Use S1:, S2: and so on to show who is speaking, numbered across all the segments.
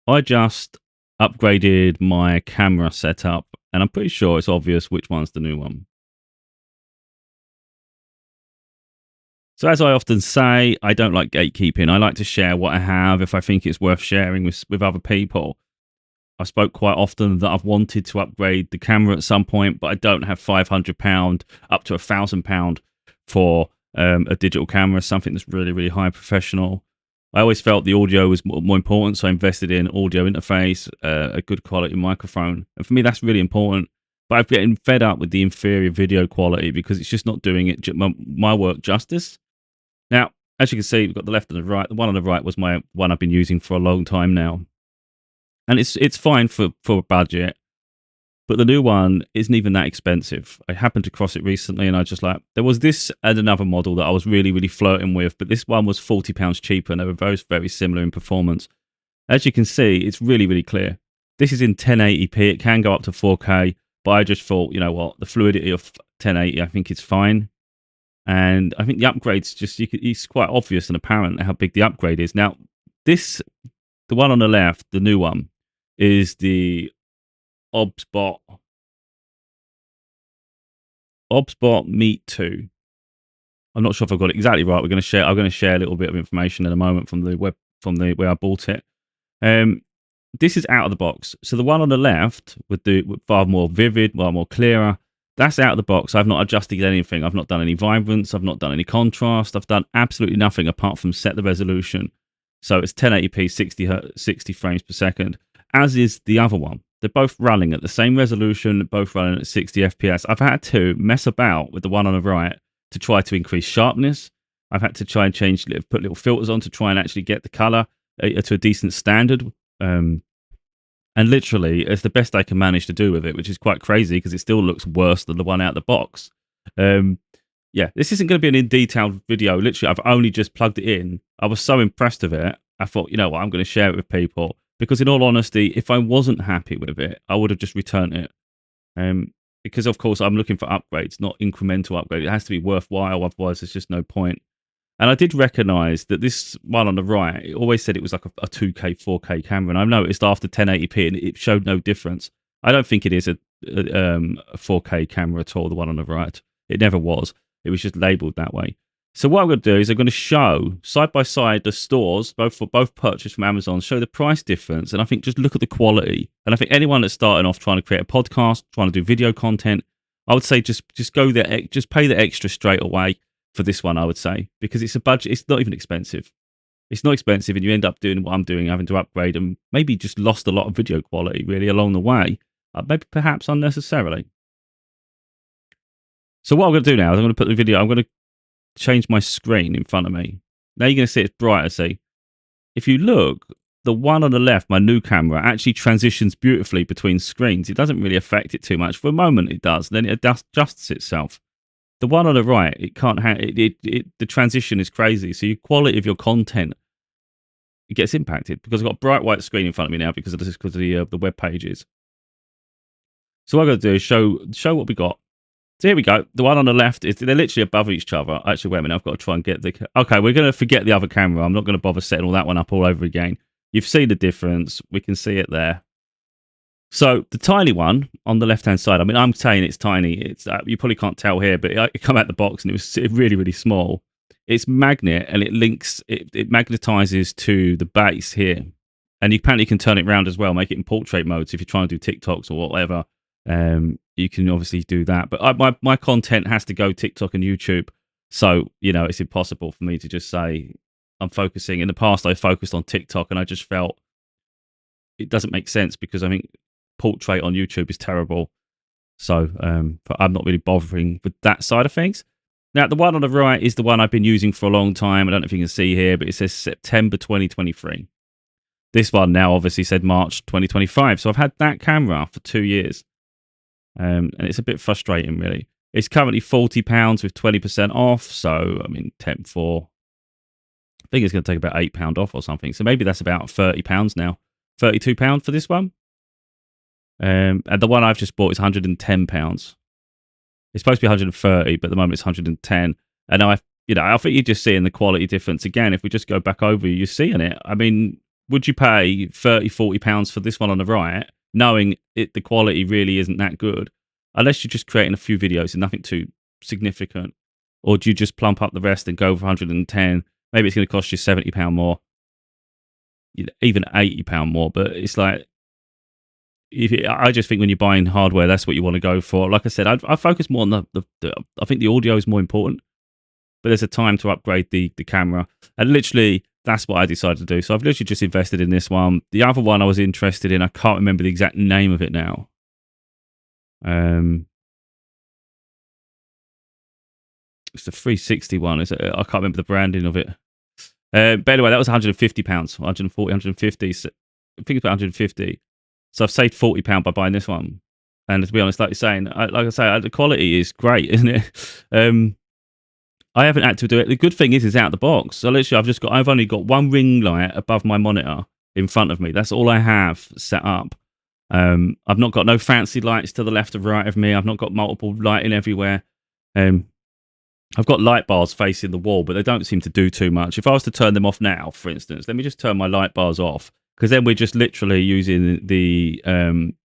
S1: I just upgraded my camera setup, and I'm pretty sure it's obvious which one's the new one. So as I often say, I don't like gatekeeping. I like to share what I have if I think it's worth sharing with other people. I spoke quite often that I've wanted to upgrade the camera at some point, but I don't have £500 up to £1,000 for a digital camera, something that's really, really high professional. I always felt the audio was more important, so I invested in audio interface, a good quality microphone. And for me, that's really important. But I'm getting fed up with the inferior video quality because it's just not doing it my work justice. Now, as you can see, we've got the left and the right. The one on the right was my one I've been using for a long time now. And it's fine for a budget, but the new one isn't even that expensive. I happened to cross it recently, and I just like, there was this and another model that I was really, really flirting with, but this one was £40 cheaper, and they were very, very similar in performance. As you can see, it's really, really clear. This is in 1080p. It can go up to 4K, but I just thought, you know what, the fluidity of 1080, I think it's fine. And I think the upgrade's just, it's quite obvious and apparent how big the upgrade is. Now, the one on the left, the new one, is the OBSBOT Meet 2. I'm not sure if I've got it exactly right. I'm going to share a little bit of information in a moment from the where I bought it. This is out of the box. So the one on the left with far more vivid, far more clearer, that's out of the box. I've not adjusted anything. I've not done any vibrance. I've not done any contrast. I've done absolutely nothing apart from set the resolution. So it's 1080p, 60 frames per second, as is the other one. They're both running at the same resolution, both running at 60 FPS. I've had to mess about with the one on the right to try to increase sharpness. I've had to try and put little filters on to try and actually get the color to a decent standard. And literally, it's the best I can manage to do with it, which is quite crazy because it still looks worse than the one out of the box. Yeah, this isn't going to be an in-detailed video. Literally, I've only just plugged it in. I was so impressed with it. I thought, you know what, I'm going to share it with people. Because in all honesty, if I wasn't happy with it, I would have just returned it. Because, of course, I'm looking for upgrades, not incremental upgrades. It has to be worthwhile, otherwise there's just no point. And I did recognise that this one on the right, it always said it was like a 2K, 4K camera. And I've noticed after 1080p, and it showed no difference. I don't think it is a 4K camera at all, the one on the right. It never was. It was just labelled that way. So what I'm going to do is I'm going to show side by side the stores, both purchased from Amazon, show the price difference, and I think just look at the quality. And I think anyone that's starting off trying to create a podcast, trying to do video content, I would say just go there, just pay the extra straight away for this one. I would say, because it's a budget, it's not even expensive. It's not expensive, and you end up doing what I'm doing, having to upgrade, and maybe just lost a lot of video quality really along the way, maybe perhaps unnecessarily. So what I'm going to do now is I'm going to put the video. I'm going to change my screen in front of me. Now you're going to see it's brighter. See, if you look, the one on the left, my new camera, actually transitions beautifully between screens. It doesn't really affect it too much. For a moment it does, then it adjusts itself. The one on the right, it can't the transition is crazy. So your quality of your content, it gets impacted because I've got a bright white screen in front of me now because of the web pages. So what I'm going to do is show what we got. So here we go. The one on the left, they're literally above each other. Actually, wait a minute. I've got to try and get the... Okay, we're going to forget the other camera. I'm not going to bother setting all that one up all over again. You've seen the difference. We can see it there. So the tiny one on the left-hand side, I mean, I'm saying it's tiny. It's you probably can't tell here, but it come out the box and it was really, really small. It's magnet, and it links... It magnetizes to the base here. And you apparently can turn it around as well, make it in portrait mode. So if you're trying to do TikToks or whatever... you can obviously do that, but my content has to go TikTok and YouTube, so you know it's impossible for me to just say I'm focusing. In the past, I focused on TikTok, and I just felt it doesn't make sense because I think portrait on YouTube is terrible. So, but I'm not really bothering with that side of things. Now, the one on the right is the one I've been using for a long time. I don't know if you can see here, but it says September 2023. This one now obviously said March 2025. So I've had that camera for 2 years. And it's a bit frustrating, really. It's currently £40 with 20% off. So, I mean, 10 for... I think it's going to take about £8 off or something. So maybe that's about £30 now. £32 for this one. And the one I've just bought is £110. It's supposed to be 130, but at the moment it's 110. And I think you're just seeing the quality difference again. If we just go back over, you're seeing it. I mean, would you pay 30, 40 pounds for this one on the right, knowing the quality really isn't that good, unless you're just creating a few videos and nothing too significant, or do you just plump up the rest and go for 110? Maybe it's going to cost you £70 more, even £80 more, but it's like, I just think when you're buying hardware, that's what you want to go for. Like I said, I focus more on I think the audio is more important, but there's a time to upgrade the camera. And literally, that's what I decided to do. So I've literally just invested in this one. The other one I was interested in, I can't remember the exact name of it now. It's the 360 one. I can't remember the branding of it. But anyway, that was £150, 140, 150. So I think it's about 150. So I've saved £40 by buying this one. And to be honest, like you're saying, like I say, the quality is great, isn't it? I haven't had to do it. The good thing is it's out of the box. So literally, I've only got one ring light above my monitor in front of me. That's all I have set up. I've not got no fancy lights to the left or right of me. I've not got multiple lighting everywhere. I've got light bars facing the wall, but they don't seem to do too much. If I was to turn them off now, for instance, let me just turn my light bars off, because then we're just literally using the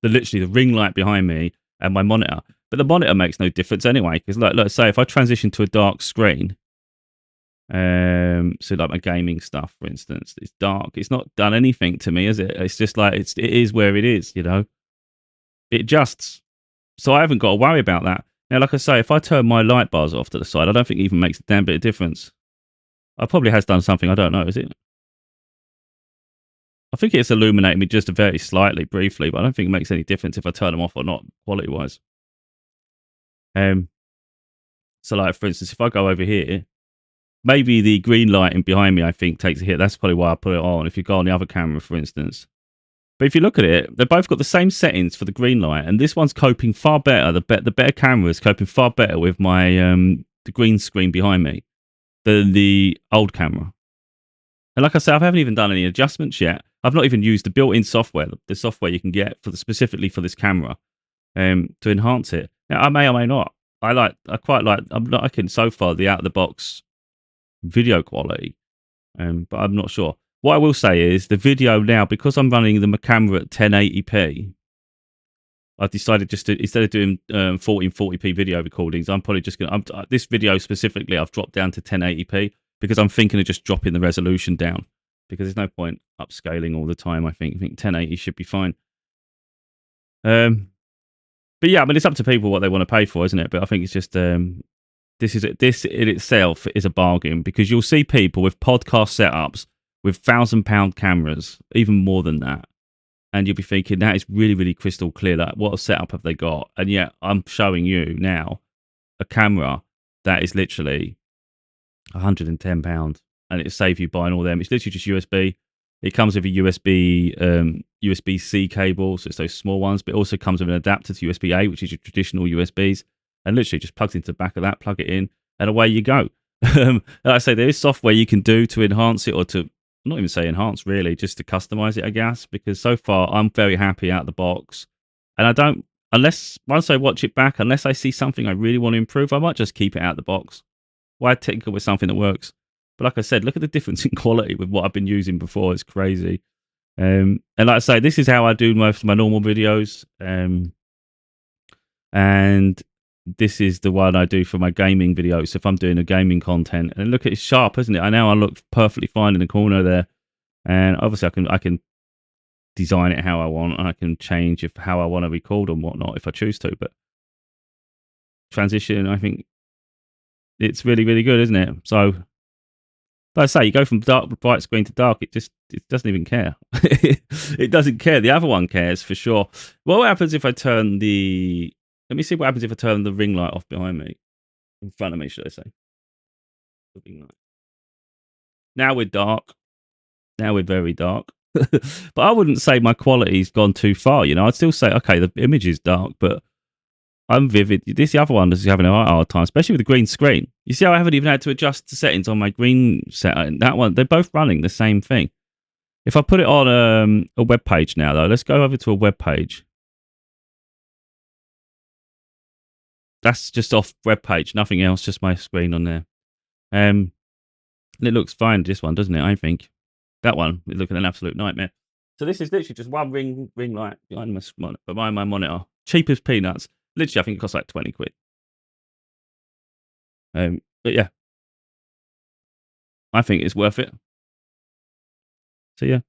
S1: ring light behind me and my monitor. But the monitor makes no difference anyway, because let's say if I transition to a dark screen, so like my gaming stuff, for instance, it's dark. It's not done anything to me, is it? It's just like it is where it is, you know. It adjusts, so I haven't got to worry about that. Now, like I say, if I turn my light bars off to the side, I don't think it even makes a damn bit of difference. I probably has done something. I don't know. Is it? I think it's illuminating me just very slightly, briefly, but I don't think it makes any difference if I turn them off or not, quality-wise. So, like for instance, if I go over here, maybe the green lighting behind me, I think, takes a hit. That's probably why I put it on. If you go on the other camera, for instance. But if you look at it, they've both got the same settings for the green light, and this one's coping far better. The better camera is coping far better with my the green screen behind me than the old camera. And like I said, I haven't even done any adjustments yet. I've not even used the built-in software, the software you can get specifically for this camera, to enhance it. Now, I may or may not. I'm not liking so far the out-of-the-box video quality, but I'm not sure. What I will say is the video now, because I'm running the camera at 1080p, I've decided just to, instead of doing 1440p video recordings, I'm probably just going to, this video specifically, I've dropped down to 1080p because I'm thinking of just dropping the resolution down, because there's no point upscaling all the time. I think 1080 should be fine. But yeah, I mean, it's up to people what they want to pay for, isn't it? But I think it's just, this in itself is a bargain, because you'll see people with podcast setups with £1,000 cameras, even more than that. And you'll be thinking, that is really, really crystal clear. Like, what a setup have they got? And yet, I'm showing you now a camera that is literally £110, and it'll save you buying all them. It's literally just USB. It comes with a USB-C cable, so it's those small ones, but it also comes with an adapter to USB-A, which is your traditional USBs, and literally just plugs into the back of that, plug it in, and away you go. Like I say, there is software you can do to enhance it, or to not even say enhance, really, just to customize it, I guess, because so far I'm very happy out of the box. And I don't, once I watch it back, unless I see something I really want to improve, I might just keep it out of the box. Why tinker with something that works? But like I said, look at the difference in quality with what I've been using before. It's crazy. And like I say, this is how I do most of my normal videos. And this is the one I do for my gaming videos. So if I'm doing a gaming content, and look, it's sharp, isn't it? I know I look perfectly fine in the corner there, and obviously I can design it how I want, and I can change how I want to record and whatnot if I choose to. But transition, I think it's really, really good, isn't it? So, like I say, you go from bright screen to dark. It doesn't even care. It doesn't care. The other one cares for sure. What happens if I turn the? Let me see what happens if I turn the ring light off behind me, in front of me, should I say? The ring light. Now we're dark. Now we're very dark. But I wouldn't say my quality's gone too far. You know, I'd still say, okay, the image is dark, but I'm vivid. This the other one is having a hard time, especially with the green screen. You see how I haven't even had to adjust the settings on my green setting. That one, they're both running the same thing. If I put it on a web page now, though, let's go over to a web page. That's just off web page, nothing else, just my screen on there. And it looks fine, this one, doesn't it? I think. That one is looking an absolute nightmare. So this is literally just one ring light behind my monitor. Cheap as peanuts. Literally, I think it costs like 20 quid. But yeah, I think it's worth it. So yeah,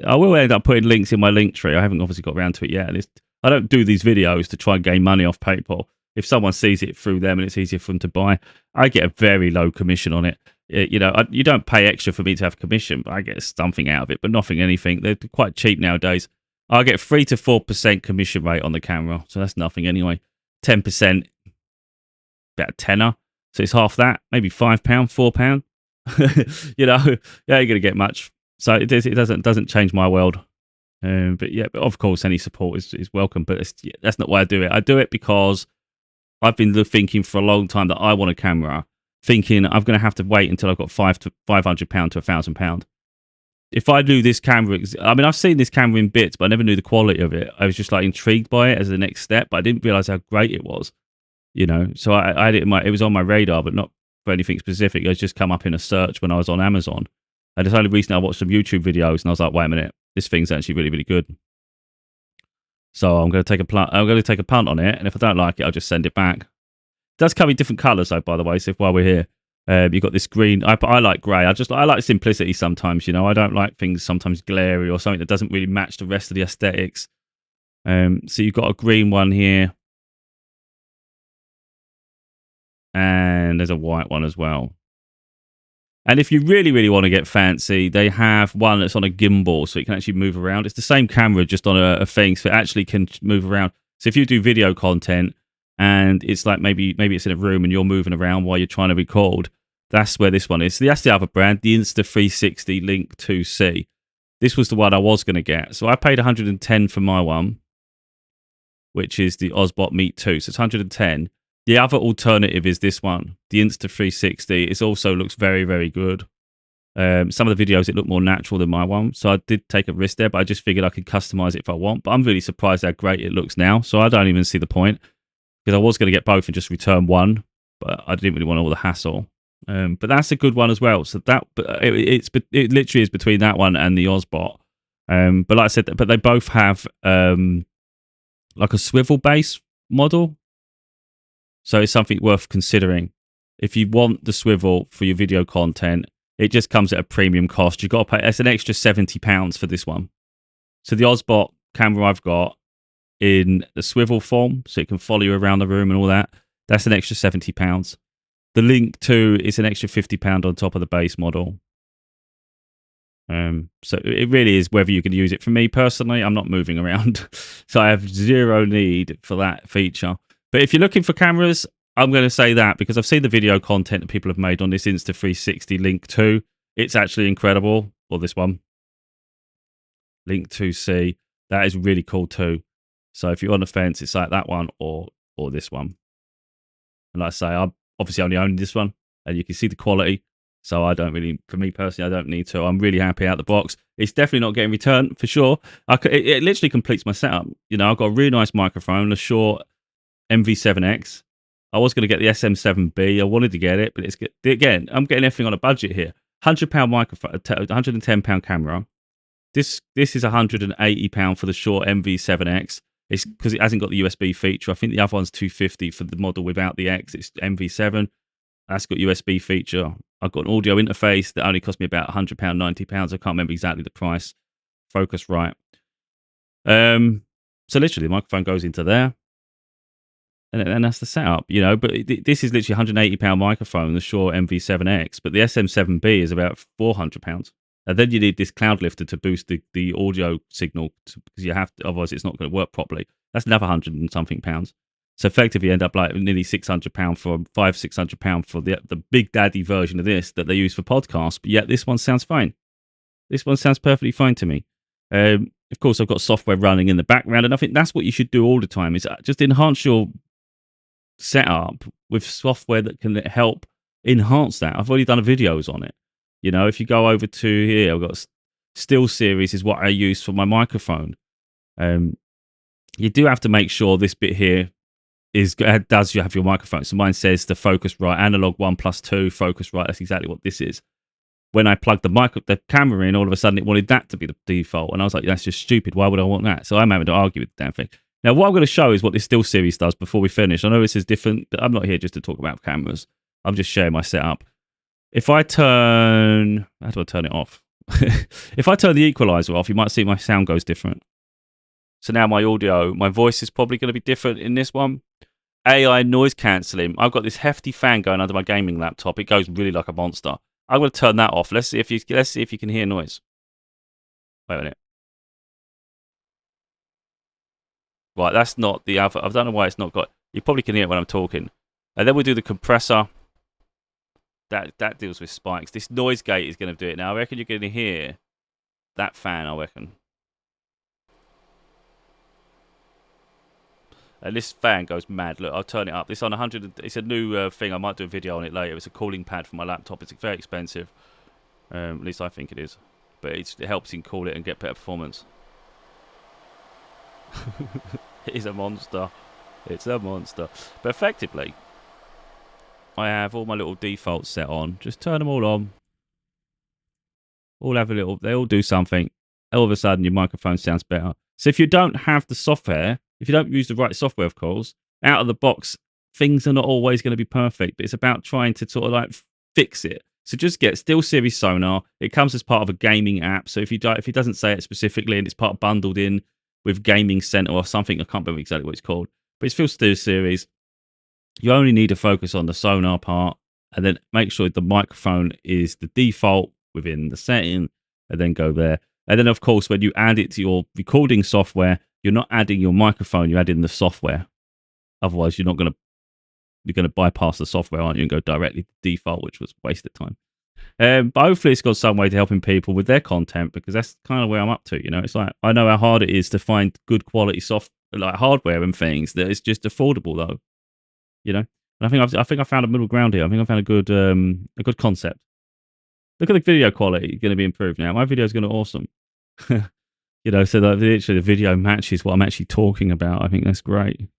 S1: I will end up putting links in my link tree. I haven't obviously got around to it yet. And I don't do these videos to try and gain money off PayPal. If someone sees it through them and it's easier for them to buy, I get a very low commission on it. You don't pay extra for me to have commission, but I get something out of it, but nothing, anything. They're quite cheap nowadays. I get 3 to 4% commission rate on the camera, so that's nothing anyway. 10%, about a tenner. So it's half that, maybe £5, £4. You ain't gonna get much. So it doesn't change my world. But of course, any support is welcome. But that's not why I do it. I do it because I've been thinking for a long time that I want a camera, thinking I'm going to have to wait until I've got £500 to £1,000. If I knew this camera, I mean, I've seen this camera in bits, but I never knew the quality of it. I was just like intrigued by it as the next step, but I didn't realize how great it was. So I had it it was on my radar, but not for anything specific. It was just come up in a search when I was on Amazon. I decided recently I watched some YouTube videos and I was like, wait a minute, this thing's actually really, really good. So I'm going to take a punt on it, and if I don't like it, I'll just send it back. It does come in different colours, though, by the way. So while we're here, you've got this green. I like grey. I like simplicity sometimes. I don't like things sometimes glary or something that doesn't really match the rest of the aesthetics. So you've got a green one here, and there's a white one as well. And if you really, really want to get fancy, they have one that's on a gimbal, so it can actually move around. It's the same camera, just on a thing, so it actually can move around. So if you do video content, and it's like maybe it's in a room and you're moving around while you're trying to record, that's where this one is. So that's the other brand, the Insta360 Link 2C. This was the one I was going to get. So I paid 110 for my one, which is the OBSBOT Meet 2. So it's 110. The other alternative is this one, the Insta360. It also looks very, very good. Some of the videos, it looked more natural than my one. So I did take a risk there, but I just figured I could customize it if I want. But I'm really surprised how great it looks now. So I don't even see the point, because I was going to get both and just return one, but I didn't really want all the hassle. But that's a good one as well. So it literally is between that one and the OBSBOT. But like I said, but they both have like a swivel base model. So it's something worth considering. If you want the swivel for your video content, it just comes at a premium cost. You've got to pay, it's an extra £70 for this one. So the OBSBOT camera I've got in the swivel form, so it can follow you around the room and all that, that's an extra £70. The Link 2 is an extra £50 on top of the base model. So it really is whether you can use it. For me personally, I'm not moving around, so I have zero need for that feature. But if you're looking for cameras, I'm going to say that because I've seen the video content that people have made on this Insta360 Link 2. It's actually incredible. Or this one, Link 2C. That is really cool too. So if you're on the fence, it's like that one or this one. And like I say, I'm obviously only own this one, and you can see the quality. So I don't really, for me personally, I don't need to. I'm really happy out the box. It's definitely not getting returned for sure. It literally completes my setup. I've got a really nice microphone, a Shure MV7X. I was going to get the SM7B. I wanted to get it, but again, I'm getting everything on a budget here. £100 microphone, £110 camera. This is £180 for the Shure MV7X. It's because it hasn't got the USB feature. I think the other one's $250 for the model without the X. It's MV7. That's got USB feature. I've got an audio interface that only cost me about £100, £90. I can't remember exactly the price. Focusrite. So literally, the microphone goes into there. And that's the setup, But this is literally £180 microphone, the Shure MV7X. But the SM7B is about £400. And then you need this cloud lifter to boost the audio signal because you have to, otherwise it's not going to work properly. That's another £100 and something. So effectively, you end up like nearly £600 for £600 for the big daddy version of this that they use for podcasts. But yet this one sounds fine. This one sounds perfectly fine to me. Of course, I've got software running in the background, and I think that's what you should do all the time: is just enhance your setup with software that can help enhance that. I've already done videos on it. If you go over to here, I've got SteelSeries is what I use for my microphone. You do have to make sure this bit here does you have your microphone. So mine says the Focusrite analog 1+2 Focusrite. That's exactly what this is. when I plugged the camera in, all of a sudden it wanted that to be the default. And I was like, that's just stupid. Why would I want that? So I'm having to argue with the damn thing. Now, what I'm going to show is what this SteelSeries does before we finish. I know this is different. I'm not here just to talk about cameras. I'm just sharing my setup. If I turn... How do I turn it off? If I turn the equalizer off, you might see my sound goes different. So now my audio, my voice is probably going to be different in this one. AI noise cancelling. I've got this hefty fan going under my gaming laptop. It goes really like a monster. I'm going to turn that off. Let's see if you can hear noise. Wait a minute. Right, that's not the alpha. I don't know why it's not got... You probably can hear it when I'm talking. And then we'll do the compressor. That deals with spikes. This noise gate is going to do it now. I reckon you're going to hear that fan, I reckon. And this fan goes mad. Look, I'll turn it up. It's on 100. It's a new thing. I might do a video on it later. It's a cooling pad for my laptop. It's very expensive. At least I think it is. But it helps in cool it and get better performance. It is a monster. It's a monster. But effectively, I have all my little defaults set on. Just turn them all on. All have a little... They all do something. All of a sudden, your microphone sounds better. So if you don't have the software... If you don't use the right software, of course, out of the box, things are not always going to be perfect. But it's about trying to sort of like fix it. So just get SteelSeries Sonar. It comes as part of a gaming app. So if it doesn't say it specifically and it's part bundled in with Gaming Center or something, I can't remember exactly what it's called. But it's still SteelSeries. You only need to focus on the Sonar part and then make sure the microphone is the default within the setting and then go there. And then, of course, when you add it to your recording software, you're not adding your microphone, you're adding the software. Otherwise, you're going to bypass the software, aren't you, and go directly to default, which was a waste of time. But hopefully it's got some way to helping people with their content, because that's kind of where I'm up to. You know, it's like, I know how hard it is to find good quality like hardware and things that is just affordable, though. You know, and I think I found a middle ground here. I think I found a good concept. Look at the video quality, going to be improved now. My video is going to be awesome. You know, so that literally the video matches what I'm actually talking about. I think that's great.